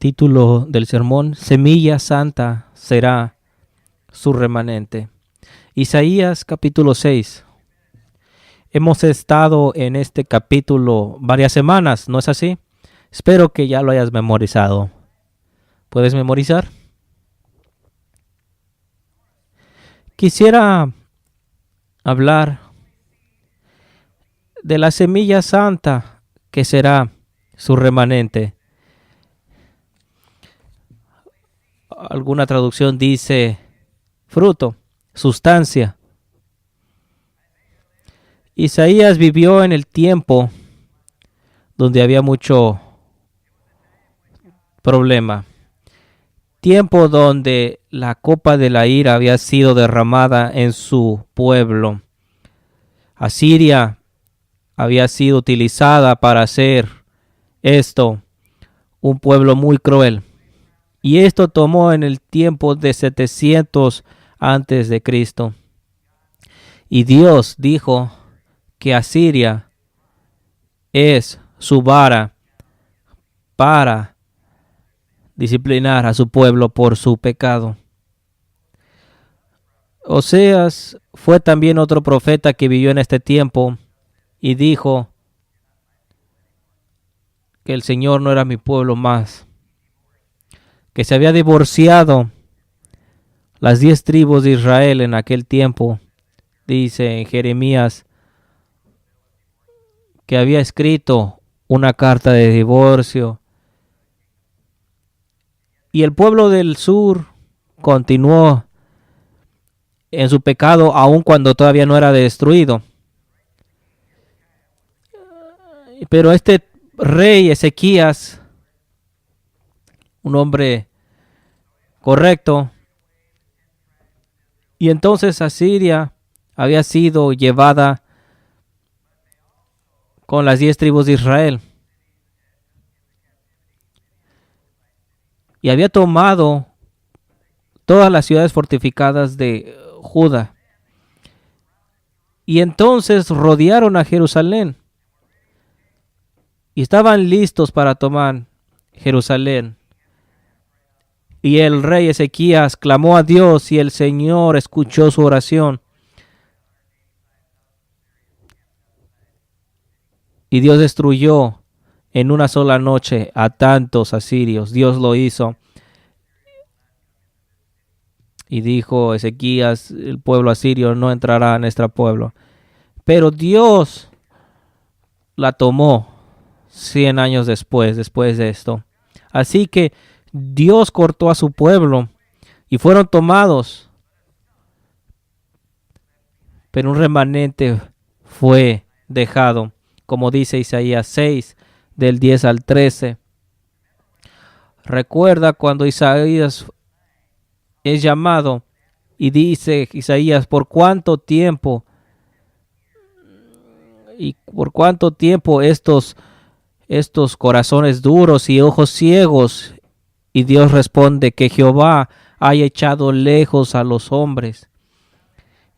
Título del sermón: Semilla Santa será su remanente. Isaías capítulo 6. Hemos estado en este capítulo varias semanas, ¿no es así? Espero que ya lo hayas memorizado. ¿Puedes memorizar? Quisiera hablar de la semilla santa que será su remanente. Alguna traducción dice fruto, sustancia. Isaías vivió en el tiempo donde había mucho problema. Tiempo donde la copa de la ira había sido derramada en su pueblo. Asiria había sido utilizada para hacer esto, un pueblo muy cruel. Y esto tomó en el tiempo de 700 antes de Cristo. Y Dios dijo que Asiria es su vara para disciplinar a su pueblo por su pecado. Oseas fue también otro profeta que vivió en este tiempo y dijo que el Señor no era mi pueblo más, que se había divorciado las 10 tribus de Israel en aquel tiempo. Dice en Jeremías que había escrito una carta de divorcio. Y el pueblo del sur continuó en su pecado aun cuando todavía no era destruido. Pero este rey Ezequías, un hombre correcto, y entonces Asiria había sido llevada con las 10 tribus de Israel. Y había tomado todas las ciudades fortificadas de Judá. Y entonces rodearon a Jerusalén. Y estaban listos para tomar Jerusalén. Y el rey Ezequías clamó a Dios y el Señor escuchó su oración. Y Dios destruyó en una sola noche a tantos asirios. Dios lo hizo. Y dijo Ezequías, el pueblo asirio no entrará en nuestro pueblo. Pero Dios la tomó 100 años después de esto. Así que Dios cortó a su pueblo y fueron tomados. Pero un remanente fue dejado, como dice Isaías 6, del 10 al 13. Recuerda cuando Isaías es llamado y dice Isaías, ¿por cuánto tiempo? ¿Y por cuánto tiempo estos corazones duros y ojos ciegos? Y Dios responde que Jehová haya echado lejos a los hombres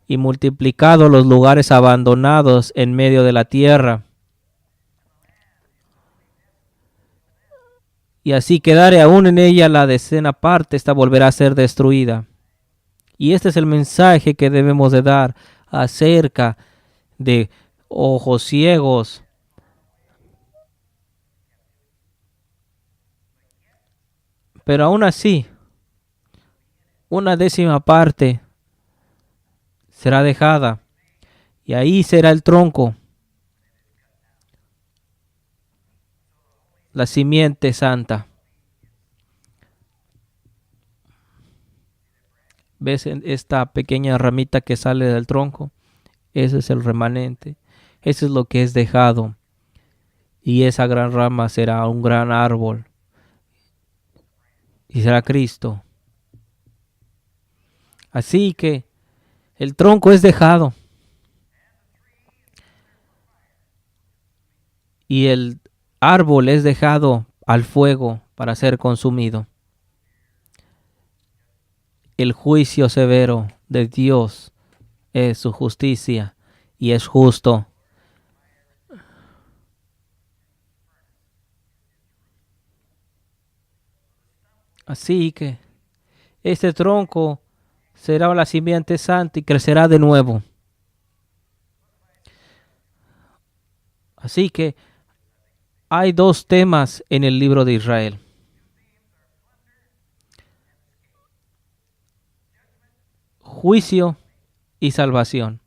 y multiplicado los lugares abandonados en medio de la tierra. Y así quedare aún en ella la decena parte, esta volverá a ser destruida. Y este es el mensaje que debemos de dar acerca de ojos ciegos. Pero aún así, una décima parte será dejada. Y ahí será el tronco, la simiente santa. ¿Ves esta pequeña ramita que sale del tronco? Ese es el remanente. Eso es lo que es dejado. Y esa gran rama será un gran árbol. Y será Cristo. Así que el tronco es dejado. Y el árbol es dejado al fuego para ser consumido. El juicio severo de Dios es su justicia y es justo. Así que este tronco será la simiente santa y crecerá de nuevo. Así que hay dos temas en el libro de Israel. Juicio y salvación.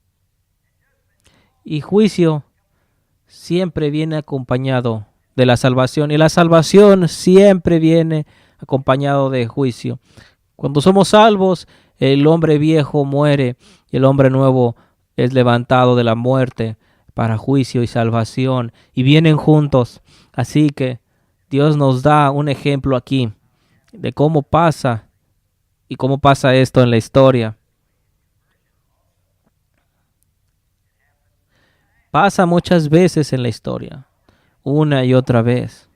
Y juicio siempre viene acompañado de la salvación. Y la salvación siempre viene acompañado de juicio. Cuando somos salvos, el hombre viejo muere y el hombre nuevo es levantado de la muerte para juicio y salvación. Y vienen juntos. Así que Dios nos da un ejemplo aquí de cómo pasa y cómo pasa esto en la historia. Pasa muchas veces en la historia, una y otra vez.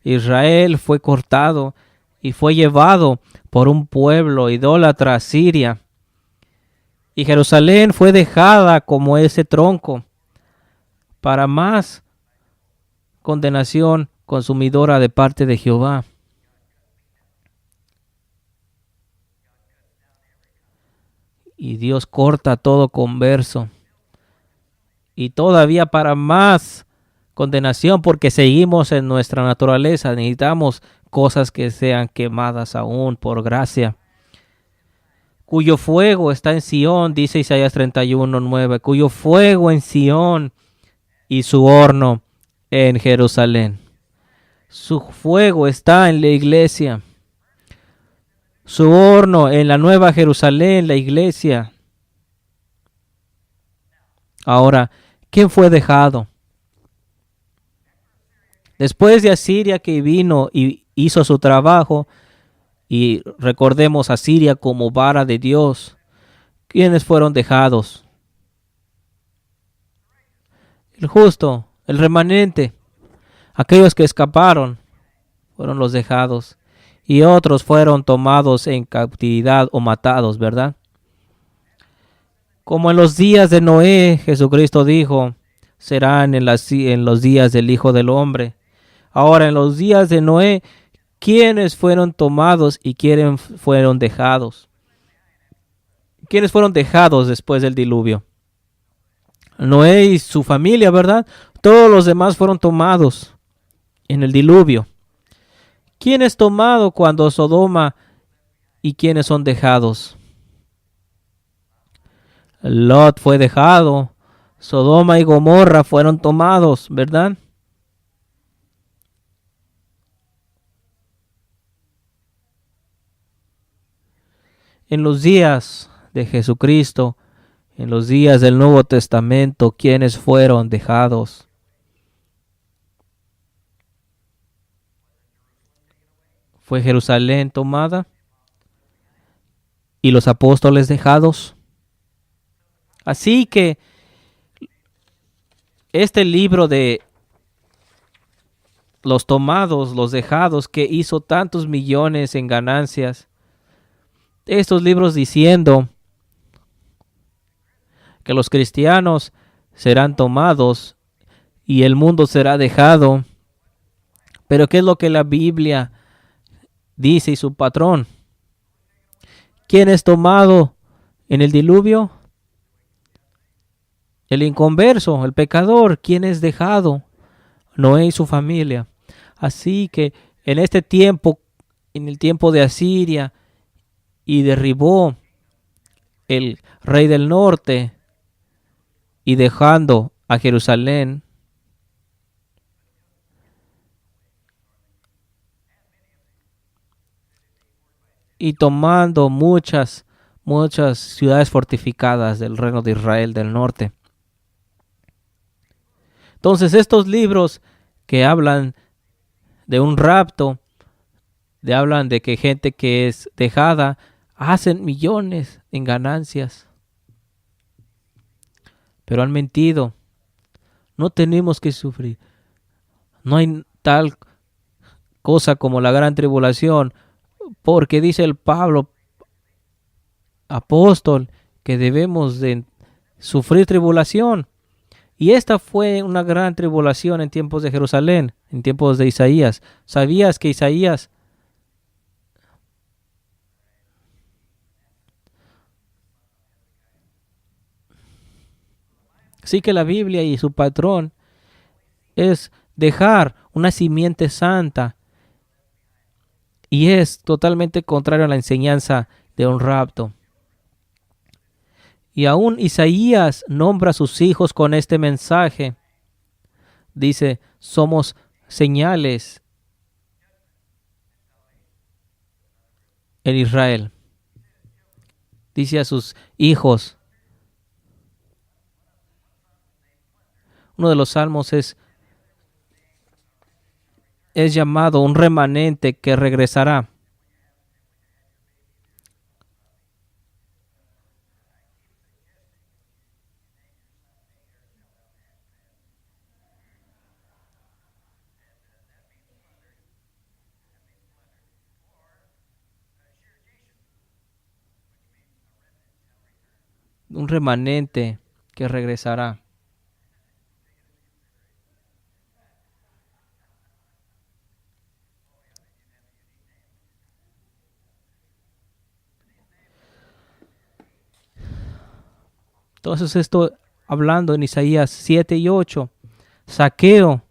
Israel fue cortado y fue llevado por un pueblo idólatra a Siria. Y Jerusalén fue dejada como ese tronco para más condenación consumidora de parte de Jehová. Y Dios corta todo converso. Y todavía para más condenación, porque seguimos en nuestra naturaleza. Necesitamos cosas que sean quemadas aún por gracia. Cuyo fuego está en Sión, dice Isaías 31:9. Cuyo fuego en Sión y su horno en Jerusalén. Su fuego está en la iglesia. Su horno en la nueva Jerusalén, la iglesia. Ahora, ¿quién fue dejado? Después de Asiria que vino y hizo su trabajo, y recordemos a Asiria como vara de Dios, ¿quiénes fueron dejados? El justo, el remanente, aquellos que escaparon, fueron los dejados. Y otros fueron tomados en cautividad o matados, ¿verdad? Como en los días de Noé, Jesucristo dijo, serán en los días del Hijo del Hombre. Ahora, en los días de Noé, ¿quiénes fueron tomados y quiénes fueron dejados? ¿Quiénes fueron dejados después del diluvio? Noé y su familia, ¿verdad? Todos los demás fueron tomados en el diluvio. ¿Quién es tomado cuando Sodoma y quiénes son dejados? Lot fue dejado. Sodoma y Gomorra fueron tomados, ¿verdad? En los días de Jesucristo, en los días del Nuevo Testamento, ¿quiénes fueron dejados? ¿Fue Jerusalén tomada? ¿Y los apóstoles dejados? Así que este libro de los tomados, los dejados, que hizo tantos millones en ganancias, estos libros diciendo que los cristianos serán tomados y el mundo será dejado. Pero ¿qué es lo que la Biblia dice y su patrón? ¿Quién es tomado en el diluvio? El inconverso, el pecador. ¿Quién es dejado? Noé y su familia. Así que en este tiempo, en el tiempo de Asiria, y derribó el rey del norte y dejando a Jerusalén, y tomando muchas ciudades fortificadas del reino de Israel del norte. Entonces estos libros que hablan de un rapto, hablan de que gente que es dejada hacen millones en ganancias, pero han mentido. No tenemos que sufrir. No hay tal cosa como la gran tribulación, porque dice el Pablo, apóstol, que debemos de sufrir tribulación. Y esta fue una gran tribulación en tiempos de Jerusalén, en tiempos de Isaías. ¿Sabías que Isaías Así que la Biblia y su patrón es dejar una simiente santa y es totalmente contrario a la enseñanza de un rapto. Y aún Isaías nombra a sus hijos con este mensaje. Dice, somos señales en Israel. Dice a sus hijos. Uno de los salmos es llamado un remanente que regresará. Un remanente que regresará. Entonces esto hablando en Isaías 7 y 8. Saqueo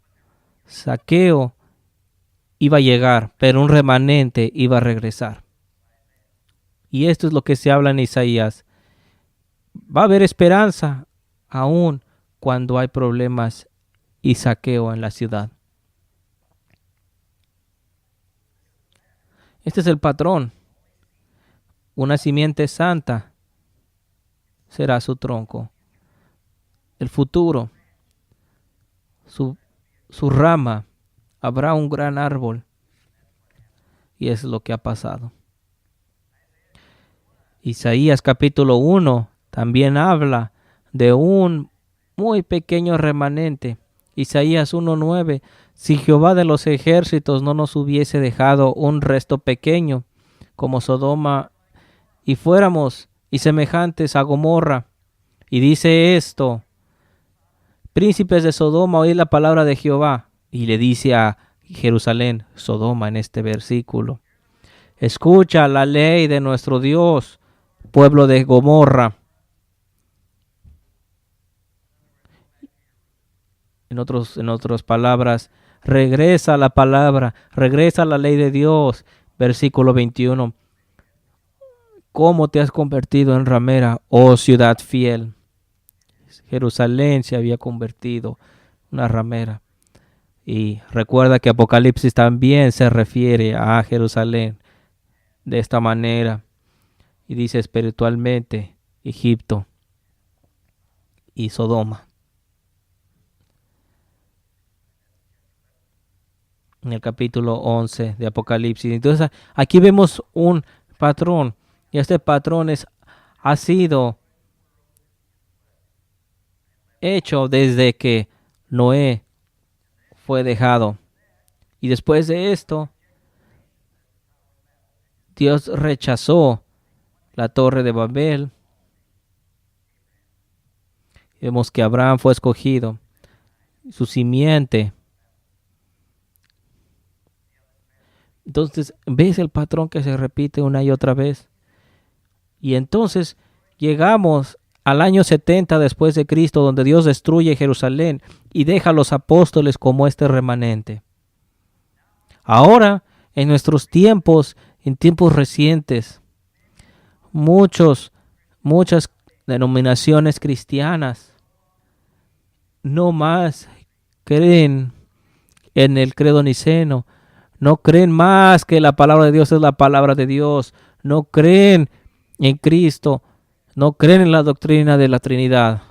iba a llegar, pero un remanente iba a regresar. Y esto es lo que se habla en Isaías. Va a haber esperanza aún cuando hay problemas y saqueo en la ciudad. Este es el patrón. Una simiente santa será su tronco. El futuro, su rama, habrá un gran árbol. Y es lo que ha pasado. Isaías capítulo 1 también habla de un muy pequeño remanente. Isaías 1:9. Si Jehová de los ejércitos no nos hubiese dejado un resto pequeño como Sodoma y fuéramos y semejantes a Gomorra. Y dice esto: príncipes de Sodoma, oíd la palabra de Jehová. Y le dice a Jerusalén, Sodoma en este versículo: escucha la ley de nuestro Dios, pueblo de Gomorra. En otras palabras, regresa la palabra, regresa la ley de Dios. Versículo 21. ¿Cómo te has convertido en ramera, oh ciudad fiel? Jerusalén se había convertido en una ramera. Y recuerda que Apocalipsis también se refiere a Jerusalén de esta manera. Y dice espiritualmente Egipto y Sodoma. En el capítulo 11 de Apocalipsis. Entonces aquí vemos un patrón. Y este patrón ha sido hecho desde que Noé fue dejado. Y después de esto, Dios rechazó la torre de Babel. Vemos que Abraham fue escogido. Su simiente. Entonces, ¿ves el patrón que se repite una y otra vez? Y entonces llegamos al año 70 después de Cristo, donde Dios destruye Jerusalén y deja a los apóstoles como este remanente. Ahora, en nuestros tiempos, en tiempos recientes, muchas denominaciones cristianas no más creen en el credo niceno, no creen más que la palabra de Dios es la palabra de Dios, no creen en Cristo, no creen en la doctrina de la Trinidad.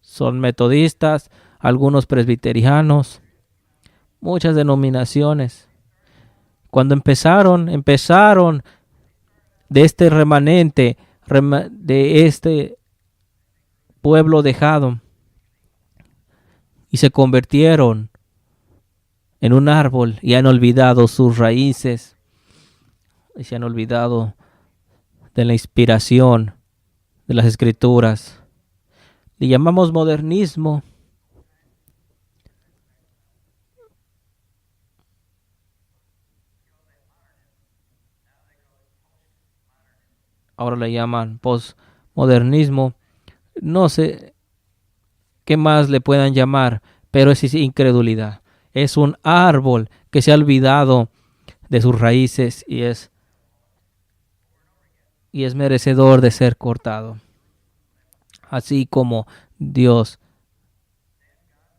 Son metodistas, algunos presbiterianos, muchas denominaciones. Cuando empezaron de este remanente, de este pueblo dejado, y se convirtieron en un árbol y han olvidado sus raíces y se han olvidado de la inspiración de las escrituras. Le llamamos modernismo. Ahora le llaman postmodernismo. No sé, ¿qué más le puedan llamar? Pero es incredulidad. Es un árbol que se ha olvidado de sus raíces y es merecedor de ser cortado. Así como Dios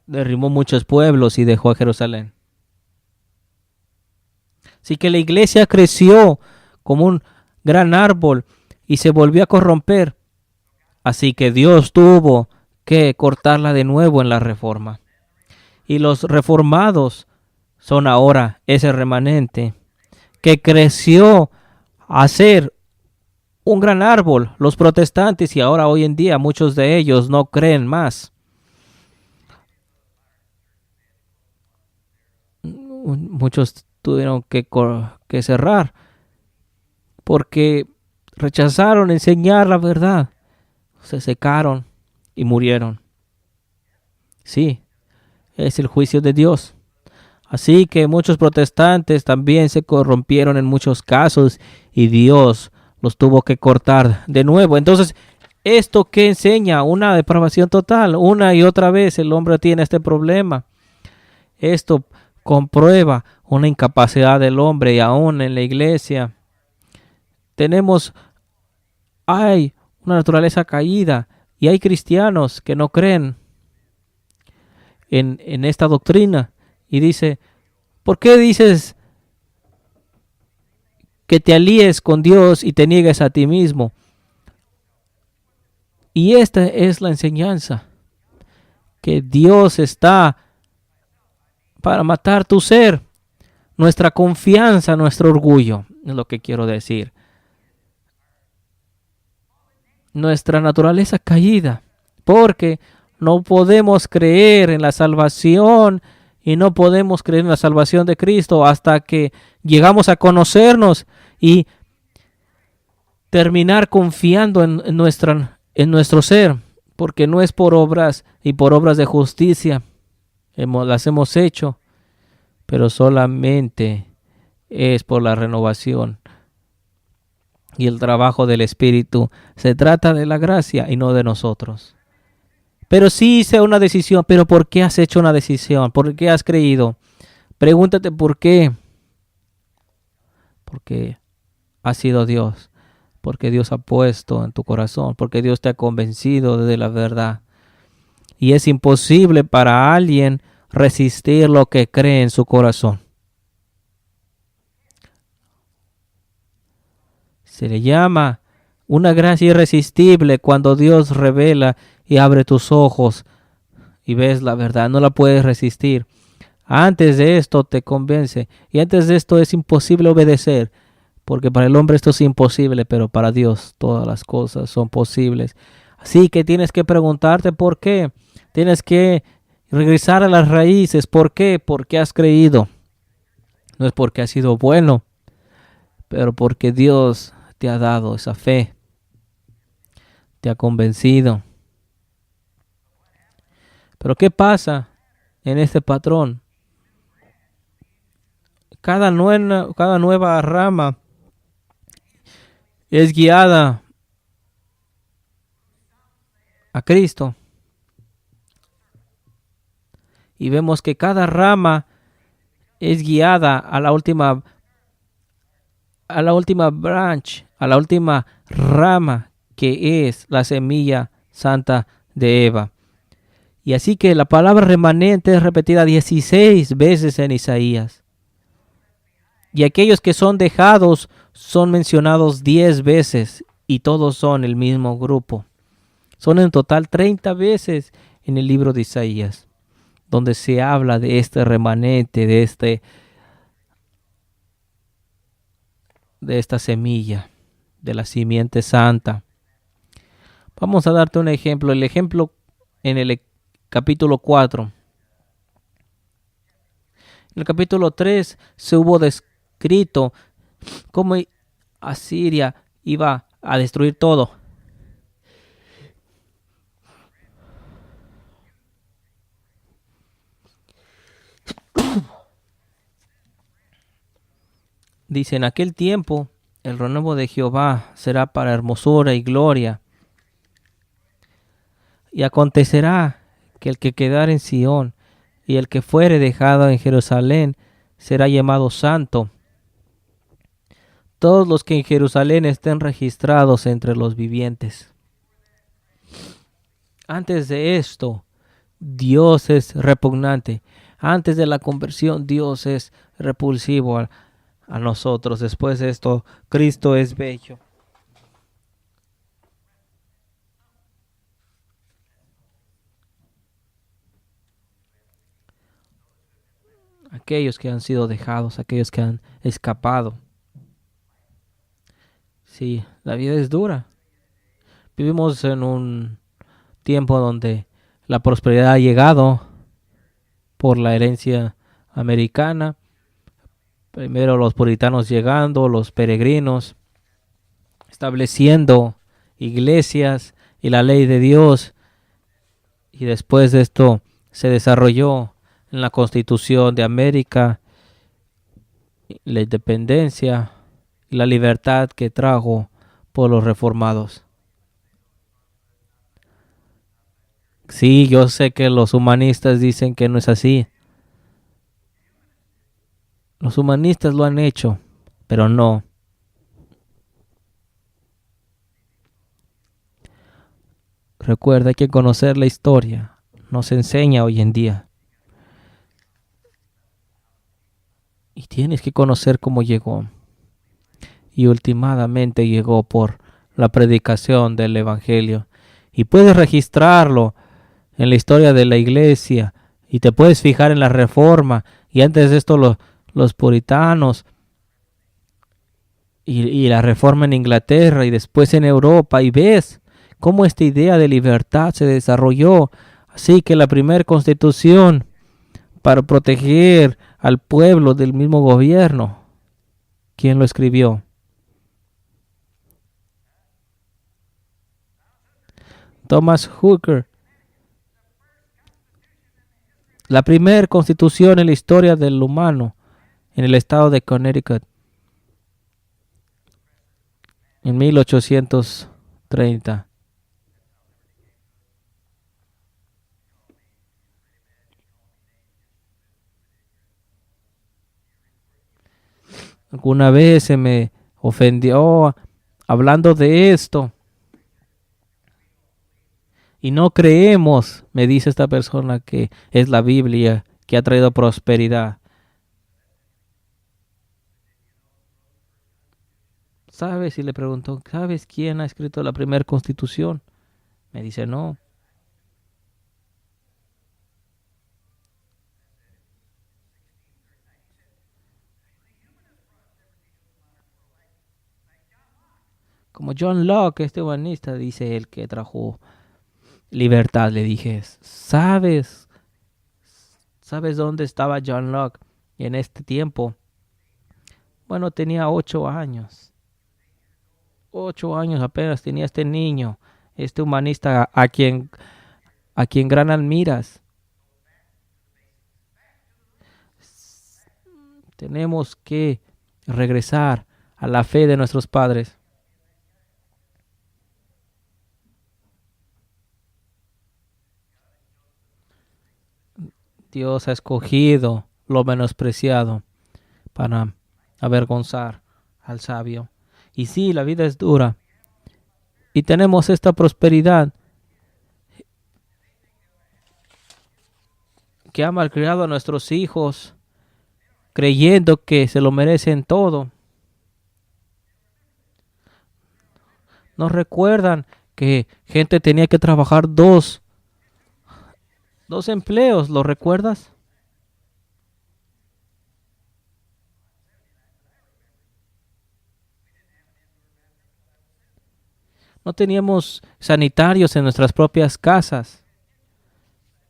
derribó muchos pueblos y dejó a Jerusalén. Así que la iglesia creció como un gran árbol y se volvió a corromper. Así que Dios tuvo que cortarla de nuevo en la reforma. Y los reformados son ahora ese remanente que creció a ser un gran árbol. Los protestantes, y ahora hoy en día muchos de ellos no creen más. Muchos tuvieron que cerrar porque rechazaron enseñar la verdad. Se secaron y murieron. Sí, es el juicio de Dios. Así que muchos protestantes también se corrompieron en muchos casos y Dios los tuvo que cortar de nuevo. Entonces, ¿esto qué enseña? Una depravación total. Una y otra vez el hombre tiene este problema. Esto comprueba una incapacidad del hombre y aún en la iglesia hay una naturaleza caída y hay cristianos que no creen en esta doctrina y dice, ¿por qué dices que te alíes con Dios y te niegues a ti mismo? Y esta es la enseñanza, que Dios está para matar tu ser, nuestra confianza, nuestro orgullo, es lo que quiero decir. Nuestra naturaleza caída, porque no podemos creer en la salvación y no podemos creer en la salvación de Cristo hasta que llegamos a conocernos y terminar confiando en nuestro ser, porque no es por obras y por obras de justicia las hemos hecho, pero solamente es por la renovación y el trabajo del Espíritu. Se trata de la gracia y no de nosotros. Pero sí hice una decisión. ¿Pero por qué has hecho una decisión? ¿Por qué has creído? Pregúntate por qué. Porque ha sido Dios. Porque Dios ha puesto en tu corazón. Porque Dios te ha convencido de la verdad. Y es imposible para alguien resistir lo que cree en su corazón. Se le llama una gracia irresistible cuando Dios revela y abre tus ojos y ves la verdad. No la puedes resistir. Antes de esto te convence y antes de esto es imposible obedecer, porque para el hombre esto es imposible, pero para Dios todas las cosas son posibles. Así que tienes que preguntarte por qué. Tienes que regresar a las raíces. ¿Por qué? Porque has creído. No es porque has sido bueno, pero porque Dios te ha dado esa fe, te ha convencido. Pero ¿qué pasa en este patrón? Cada nueva rama es guiada a Cristo. Y vemos que cada rama es guiada a la última branch, a la última rama, que es la semilla santa de Eva. Y así que la palabra remanente es repetida 16 veces en Isaías. Y aquellos que son dejados son mencionados 10 veces y todos son el mismo grupo. Son en total 30 veces en el libro de Isaías, donde se habla de este remanente, de esta semilla, de la simiente santa. Vamos a darte un ejemplo. El ejemplo en el capítulo 4. En el capítulo 3 se hubo descrito cómo Asiria iba a destruir todo. Dice, en aquel tiempo el renuevo de Jehová será para hermosura y gloria. Y acontecerá que el que quedare en Sión y el que fuere dejado en Jerusalén será llamado santo. Todos los que en Jerusalén estén registrados entre los vivientes. Antes de esto, Dios es repugnante. Antes de la conversión, Dios es repulsivo a nosotros. Después de esto, Cristo es bello. Aquellos que han sido dejados, aquellos que han escapado. Sí, la vida es dura. Vivimos en un tiempo donde la prosperidad ha llegado por la herencia americana. Primero los puritanos llegando, los peregrinos, estableciendo iglesias y la ley de Dios. Y después de esto se desarrolló en la Constitución de América la independencia y la libertad que trajo por los reformados. Sí, yo sé que los humanistas dicen que no es así. Los humanistas lo han hecho, pero no. Recuerda, hay que conocer la historia. Nos enseña hoy en día. Y tienes que conocer cómo llegó. Y últimamente llegó por la predicación del Evangelio. Y puedes registrarlo en la historia de la iglesia. Y te puedes fijar en la reforma. Y antes de esto los puritanos. Y la reforma en Inglaterra y después en Europa. Y ves cómo esta idea de libertad se desarrolló. Así que la primera constitución para proteger al pueblo del mismo gobierno. ¿Quién lo escribió? Thomas Hooker. La primera constitución en la historia del humano en el estado de Connecticut en 1830. Alguna vez se me ofendió hablando de esto. Y no creemos, me dice esta persona, que es la Biblia que ha traído prosperidad. ¿Sabes? Y le preguntó, ¿sabes quién ha escrito la primera constitución? Me dice, no. Como John Locke, este humanista, dice él que trajo libertad. Le dije, ¿sabes? ¿Sabes dónde estaba John Locke en este tiempo? Bueno, tenía 8 años. 8 años apenas tenía este niño, este humanista a quien gran admiras. Tenemos que regresar a la fe de nuestros padres. Dios ha escogido lo menospreciado para avergonzar al sabio. Y sí, la vida es dura. Y tenemos esta prosperidad que ha malcriado a nuestros hijos, creyendo que se lo merecen todo. Nos recuerdan que gente tenía que trabajar dos empleos, ¿lo recuerdas? No teníamos sanitarios en nuestras propias casas.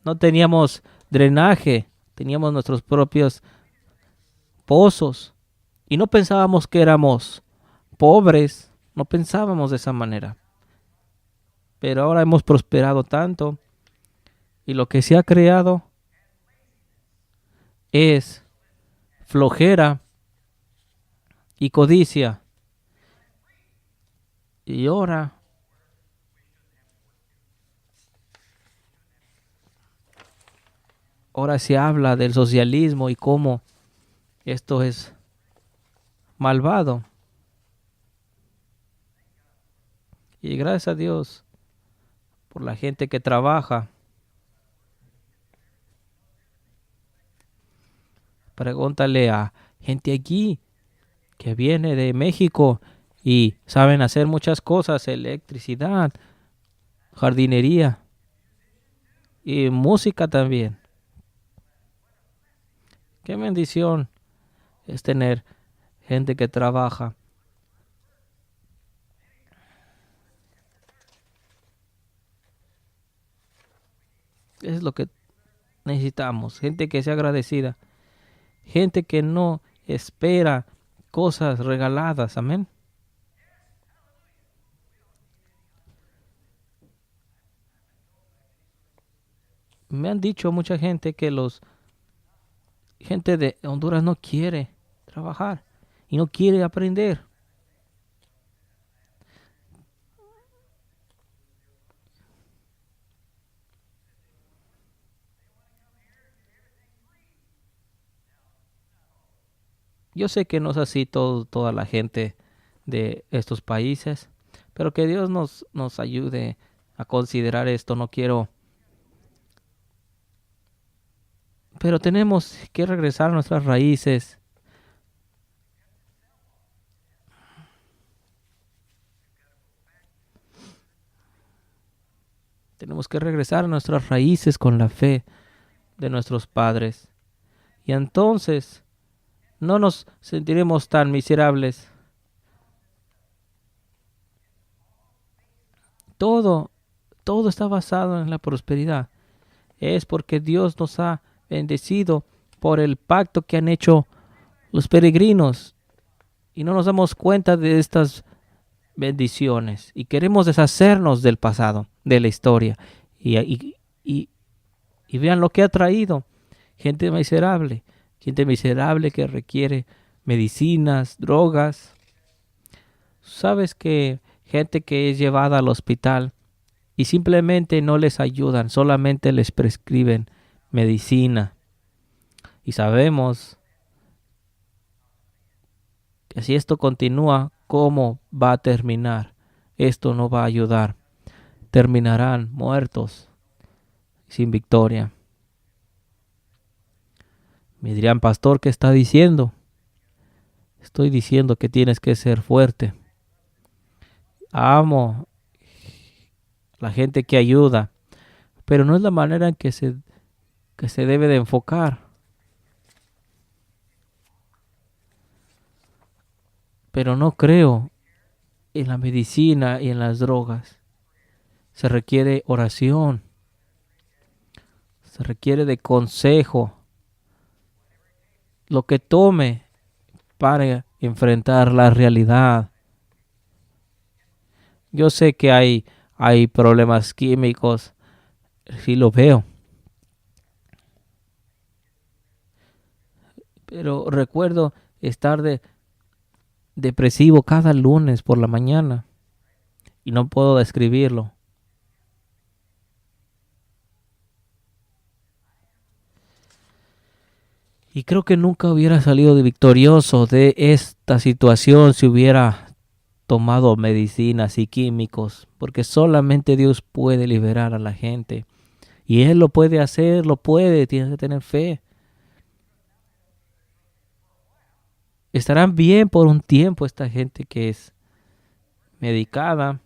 No teníamos drenaje. Teníamos nuestros propios pozos. Y no pensábamos que éramos pobres. No pensábamos de esa manera. Pero ahora hemos prosperado tanto. Y lo que se ha creado es flojera y codicia. Y ahora ahora se habla del socialismo y cómo esto es malvado. Y gracias a Dios por la gente que trabaja. Pregúntale a gente aquí que viene de México y saben hacer muchas cosas, electricidad, jardinería y música también. Qué bendición es tener gente que trabaja. Es lo que necesitamos, gente que sea agradecida, gente que no espera cosas regaladas, amén. Me han dicho mucha gente que los gente de Honduras no quiere trabajar y no quiere aprender. Yo sé que no es así toda la gente de estos países, pero que Dios nos ayude a considerar esto. No quiero, pero tenemos que regresar a nuestras raíces. Tenemos que regresar a nuestras raíces con la fe de nuestros padres. Y entonces no nos sentiremos tan miserables. Todo, todo está basado en la prosperidad. Es porque Dios nos ha bendecido por el pacto que han hecho los peregrinos y no nos damos cuenta de estas bendiciones y queremos deshacernos del pasado, de la historia y, y vean lo que ha traído gente miserable que requiere medicinas, drogas. Sabes que gente que es llevada al hospital y simplemente no les ayudan, solamente les prescriben medicina. Y sabemos que si esto continúa, ¿cómo va a terminar? Esto no va a ayudar. Terminarán muertos, sin victoria. Me dirían, pastor, ¿qué está diciendo? Estoy diciendo que tienes que ser fuerte. Amo la gente que ayuda, pero no es la manera en que se debe de enfocar. Pero no creo en la medicina y en las drogas. Se requiere oración, se requiere de consejo, lo que tome para enfrentar la realidad. Yo sé que hay problemas químicos, sí lo veo, pero recuerdo estar depresivo cada lunes por la mañana y no puedo describirlo. Y creo que nunca hubiera salido victorioso de esta situación si hubiera tomado medicinas y químicos, porque solamente Dios puede liberar a la gente. Y Él lo puede hacer, lo puede, tienes que tener fe. Estarán bien por un tiempo esta gente que es medicada,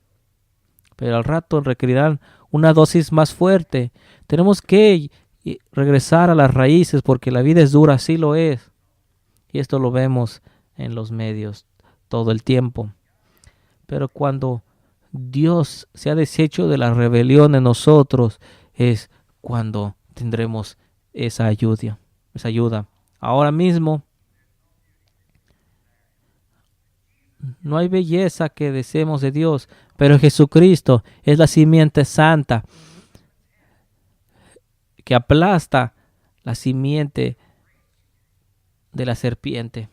pero al rato requerirán una dosis más fuerte. Tenemos que regresar a las raíces porque la vida es dura, así lo es. Y esto lo vemos en los medios todo el tiempo. Pero cuando Dios se ha deshecho de la rebelión en nosotros, es cuando tendremos esa ayuda, esa ayuda. Ahora mismo no hay belleza que deseemos de Dios, pero Jesucristo es la simiente santa que aplasta la simiente de la serpiente.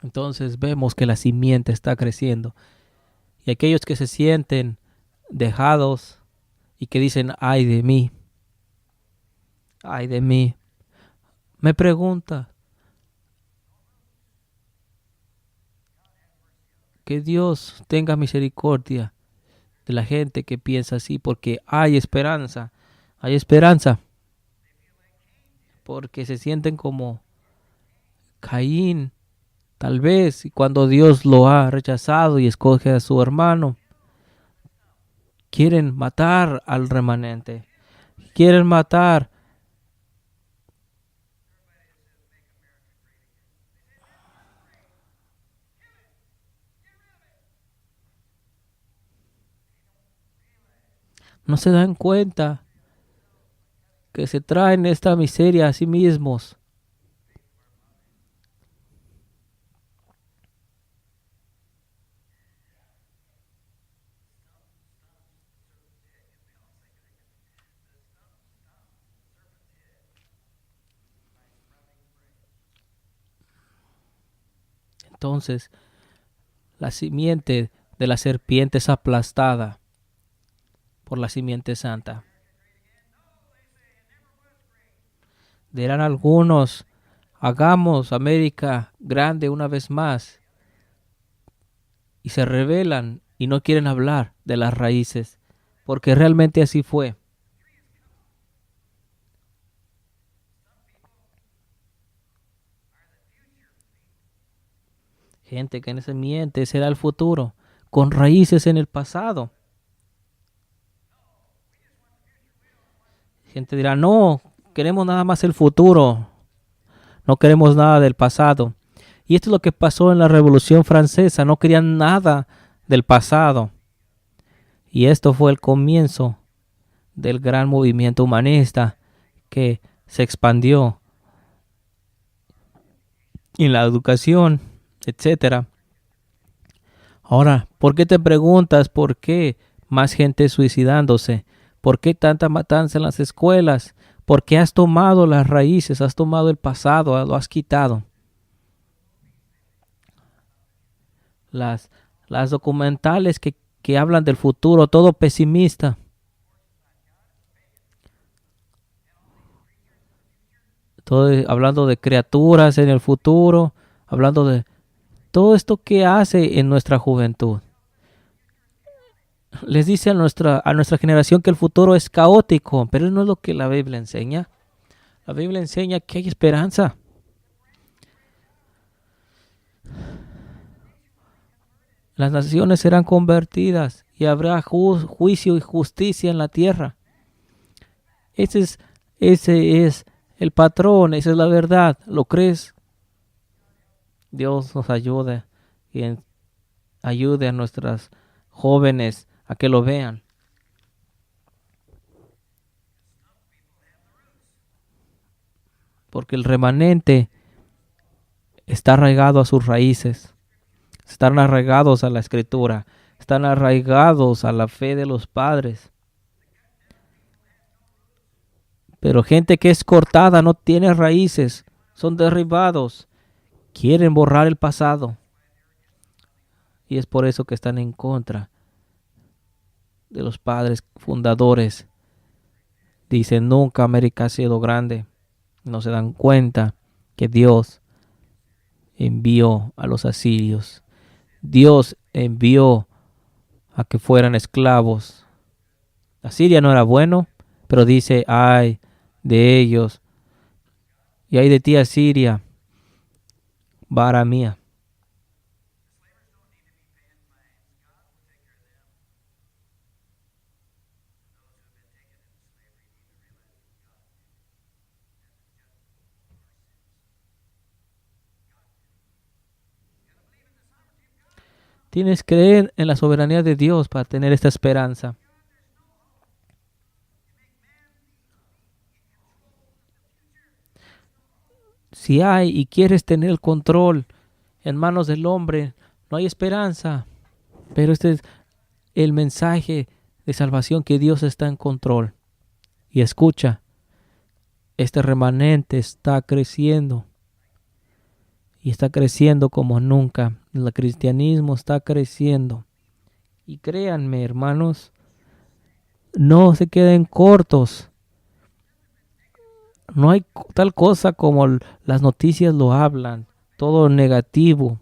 Entonces vemos que la simiente está creciendo. Y aquellos que se sienten dejados y que dicen, ay de mí, me pregunta, que Dios tenga misericordia de la gente que piensa así, porque hay esperanza, porque se sienten como Caín, tal vez, y cuando Dios lo ha rechazado y escoge a su hermano, quieren matar al remanente, quieren matar. No se dan cuenta que se traen esta miseria a sí mismos. Entonces, la simiente de la serpiente es aplastada por la simiente santa. Dirán algunos, hagamos América grande una vez más. Y se rebelan y no quieren hablar de las raíces, porque realmente así fue. Gente que no se miente será el futuro, con raíces en el pasado. Gente dirá, no, queremos nada más el futuro, no queremos nada del pasado. Y esto es lo que pasó en la Revolución Francesa, no querían nada del pasado. Y esto fue el comienzo del gran movimiento humanista que se expandió en la educación, etcétera. Ahora, ¿por qué te preguntas por qué más gente suicidándose? ¿Por qué tanta matanza en las escuelas? ¿Por qué has tomado las raíces, has tomado el pasado, lo has quitado? Las, las documentales que hablan del futuro, todo pesimista. Todo hablando de criaturas en el futuro, hablando de todo esto que hace en nuestra juventud. Les dice a nuestra generación que el futuro es caótico, pero no es lo que la Biblia enseña. La Biblia enseña que hay esperanza. Las naciones serán convertidas y habrá juicio y justicia en la tierra. Ese es, ese es el patrón, esa es la verdad. ¿Lo crees? Dios nos ayude y ayude a nuestras jóvenes a que lo vean. Porque el remanente está arraigado a sus raíces. Están arraigados a la escritura. Están arraigados a la fe de los padres. Pero gente que es cortada no tiene raíces. Son derribados. Quieren borrar el pasado. Y es por eso que están en contra de los padres fundadores. Dicen, nunca América ha sido grande. No se dan cuenta que Dios envió a los asirios. Dios envió a que fueran esclavos. Asiria no era bueno, pero dice, ay de ellos. Y ay de ti, Asiria, vara mía. Tienes que creer en la soberanía de Dios para tener esta esperanza. Si hay y quieres tener el control en manos del hombre, no hay esperanza. Pero este es el mensaje de salvación, que Dios está en control. Y escucha, este remanente está creciendo. y está creciendo como nunca. El cristianismo está creciendo. Y créanme, hermanos, no se queden cortos. No hay tal cosa como las noticias lo hablan, todo negativo.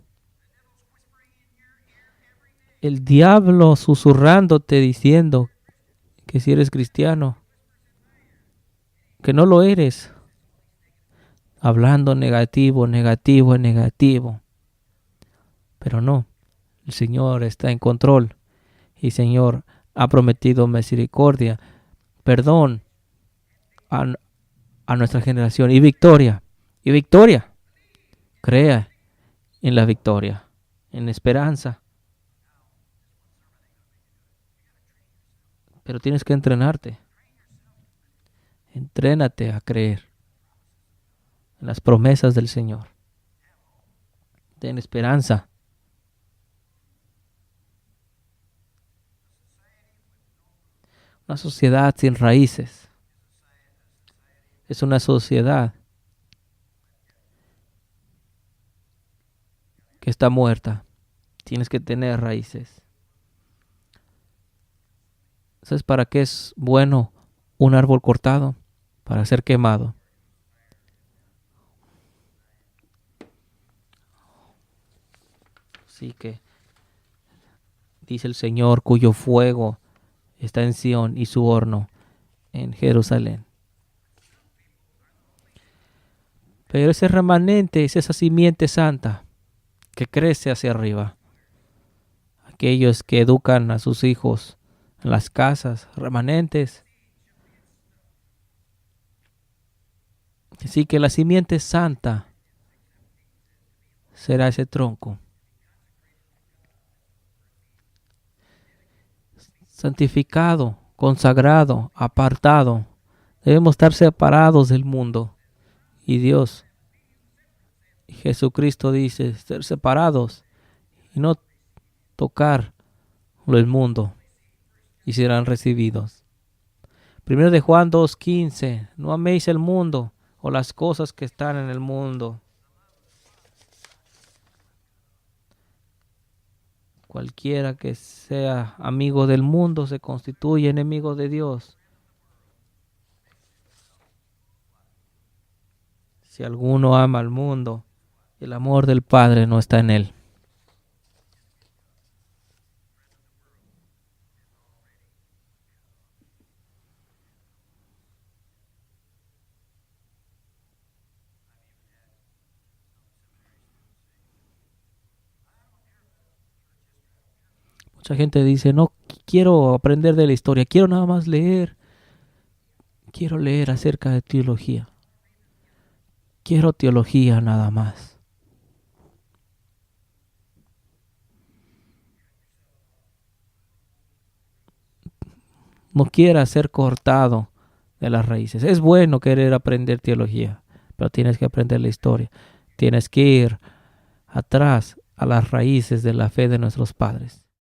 El diablo susurrándote diciendo que si eres cristiano, que no lo eres. Hablando negativo, negativo, negativo. Pero no, el Señor está en control. Y el Señor ha prometido misericordia, perdón a nuestra generación y victoria. Y victoria. Crea en la victoria, en esperanza. Pero tienes que entrenarte. Entrénate a creer en las promesas del Señor. Ten esperanza. Una sociedad sin raíces es una sociedad que está muerta. Tienes que tener raíces. ¿Sabes para qué es bueno un árbol cortado? Para ser quemado. Así que dice el Señor, cuyo fuego está en Sión y su horno en Jerusalén. Pero ese remanente es esa simiente santa que crece hacia arriba. Aquellos que educan a sus hijos en las casas, remanentes. Así que la simiente santa será ese tronco. Santificado, consagrado, apartado. Debemos estar separados del mundo. Y Dios, Jesucristo dice, ser separados y no tocar el mundo y serán recibidos. Primero de Juan 2:15, no améis el mundo o las cosas que están en el mundo. Cualquiera que sea amigo del mundo se constituye enemigo de Dios. Si alguno ama al mundo, el amor del Padre no está en él. Mucha gente dice, no quiero aprender de la historia, quiero nada más leer. Quiero leer acerca de teología. Quiero teología nada más. No quiera ser cortado de las raíces. Es bueno querer aprender teología, pero tienes que aprender la historia. Tienes que ir atrás a las raíces de la fe de nuestros padres.